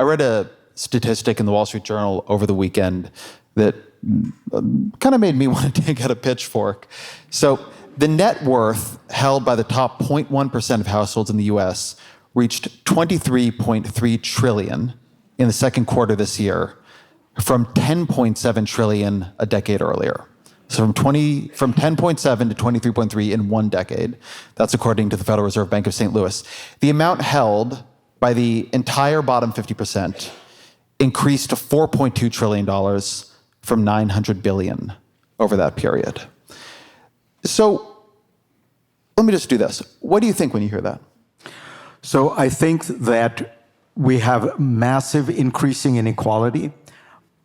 I read a statistic in the Wall Street Journal over the weekend that kind of made me want to take out a pitchfork. So the net worth held by the top 0.1% of households in the US reached $23.3 trillion in the second quarter this year, from 10.7 trillion a decade earlier. So from 10.7 to 23.3 in one decade. That's according to the Federal Reserve Bank of St. Louis. The amount held by the entire bottom 50% increased to $4.2 trillion from $900 billion over that period. So let me just do this. What do you think when you hear that? So I think that we have massive increasing inequality.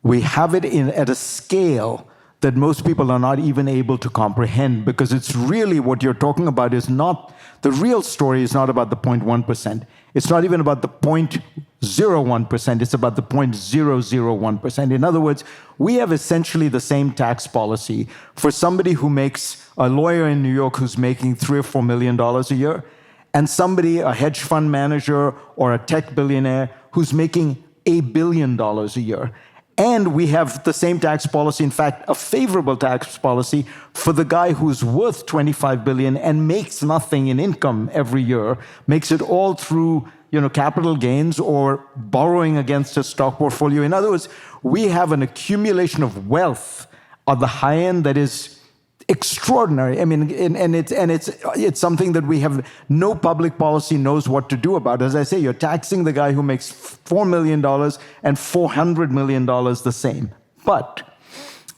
We have it at a scale that most people are not even able to comprehend, because it's really what you're talking about is not, the real story is not about the 0.1%. It's not even about the 0.01%, it's about the 0.001%. In other words, we have essentially the same tax policy for somebody who makes, a lawyer in New York who's making $3 or $4 million a year, and somebody, a hedge fund manager or a tech billionaire who's making $1 billion a year. And we have the same tax policy, in fact, a favorable tax policy for the guy who's worth $25 billion and makes nothing in income every year, makes it all through capital gains or borrowing against a stock portfolio. In other words, we have an accumulation of wealth at the high end that is extraordinary. I mean, and it's something that we have, no public policy knows what to do about. As I say, you're taxing the guy who makes $4 million and $400 million the same. But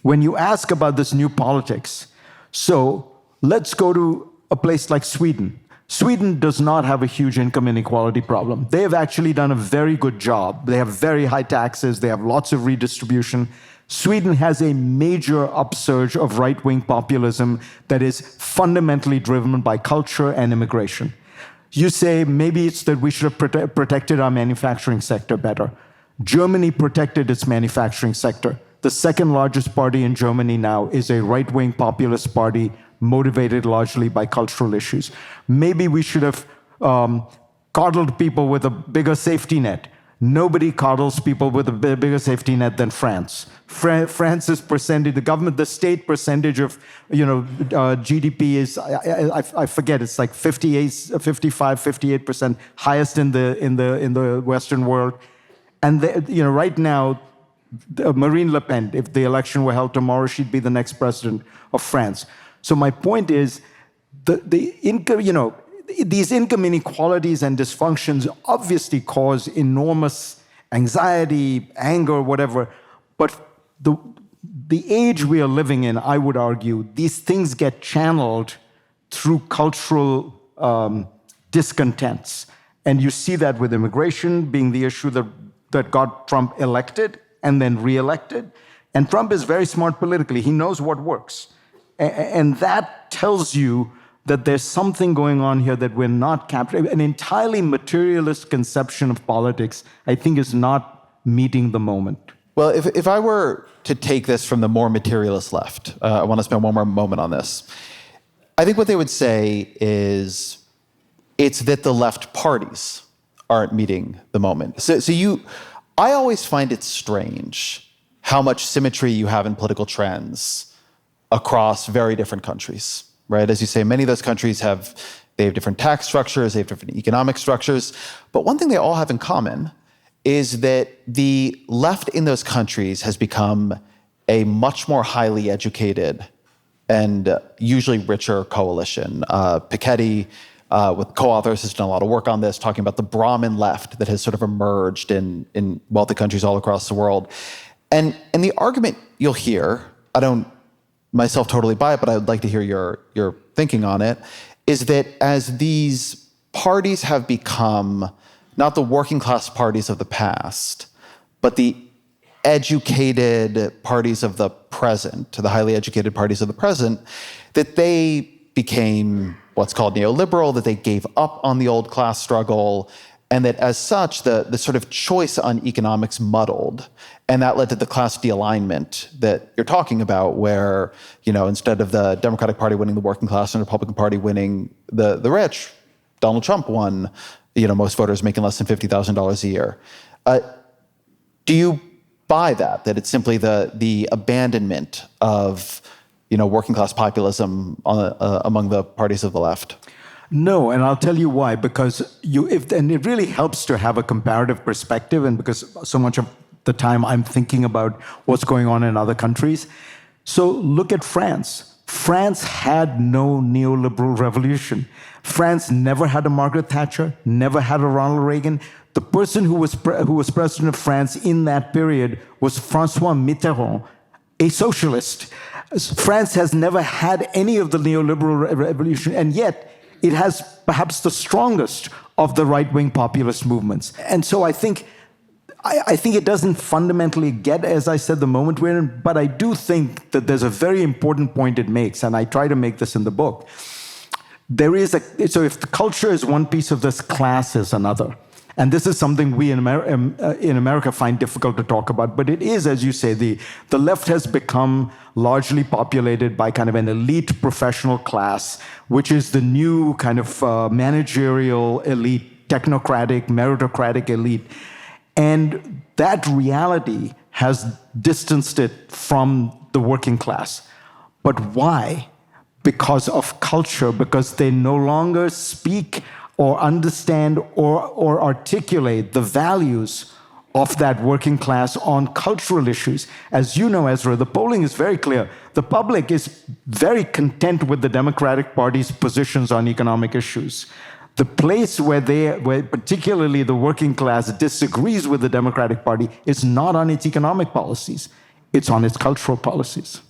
when you ask about this new politics, so let's go to a place like Sweden. Sweden does not have a huge income inequality problem. They have actually done a very good job. They have very high taxes. They have lots of redistribution. Sweden has a major upsurge of right-wing populism that is fundamentally driven by culture and immigration. You say maybe it's that we should have protected our manufacturing sector better. Germany protected its manufacturing sector. The second largest party in Germany now is a right-wing populist party motivated largely by cultural issues. Maybe we should have coddled people with a bigger safety net. Nobody coddles people with a bigger safety net than France. France's percentage, the state percentage of GDP is, I forget, it's like 55, 58%, highest in the Western world. And right now, Marine Le Pen, if the election were held tomorrow, she'd be the next president of France. So my point is, the income, these income inequalities and dysfunctions obviously cause enormous anxiety, anger, whatever. But the age we are living in, I would argue, these things get channeled through cultural discontents. And you see that with immigration being the issue that got Trump elected and then reelected. And Trump is very smart politically. He knows what works. And that tells you that there's something going on here that we're not capturing. An entirely materialist conception of politics, I think, is not meeting the moment. Well, if I were to take this from the more materialist left, I want to spend one more moment on this. I think what they would say is it's that the left parties aren't meeting the moment. I always find it strange how much symmetry you have in political trends across very different countries, right? As you say, many of those countries have different tax structures, they have different economic structures, but one thing they all have in common is that the left in those countries has become a much more highly educated and usually richer coalition. Piketty, with co-authors, has done a lot of work on this, talking about the Brahmin left that has sort of emerged in wealthy countries all across the world. And the argument you'll hear, I don't myself totally buy it, but I would like to hear your thinking on it, is that as these parties have become not the working class parties of the past, but the educated parties of the present, the highly educated parties of the present, that they became what's called neoliberal, that they gave up on the old class struggle, and that as such, the sort of choice on economics muddled. And that led to the class de-alignment that you're talking about, where, instead of the Democratic Party winning the working class and the Republican Party winning the rich, Donald Trump won, most voters making less than $50,000 a year. Do you buy that? That it's simply the abandonment of working class populism among the parties of the left? No, and I'll tell you why. Because and it really helps to have a comparative perspective, and because so much of the time I'm thinking about what's going on in other countries. So look at France. France had no neoliberal revolution. France never had a Margaret Thatcher, never had a Ronald Reagan. The person who was president of France in that period was François Mitterrand, a socialist. France has never had any of the neoliberal revolution, and yet it has perhaps the strongest of the right-wing populist movements. And so I think it doesn't fundamentally get, as I said, the moment we're in, but I do think that there's a very important point it makes, and I try to make this in the book. So if the culture is one piece of this, class is another. And this is something we in America find difficult to talk about, but it is, as you say, the left has become largely populated by kind of an elite professional class, which is the new kind of managerial elite, technocratic, meritocratic elite. And that reality has distanced it from the working class. But why? Because of culture, because they no longer speak or understand or articulate the values of that working class on cultural issues. As you know, Ezra, the polling is very clear. The public is very content with the Democratic Party's positions on economic issues. The place where particularly the working class disagrees with the Democratic Party is not on its economic policies, it's on its cultural policies.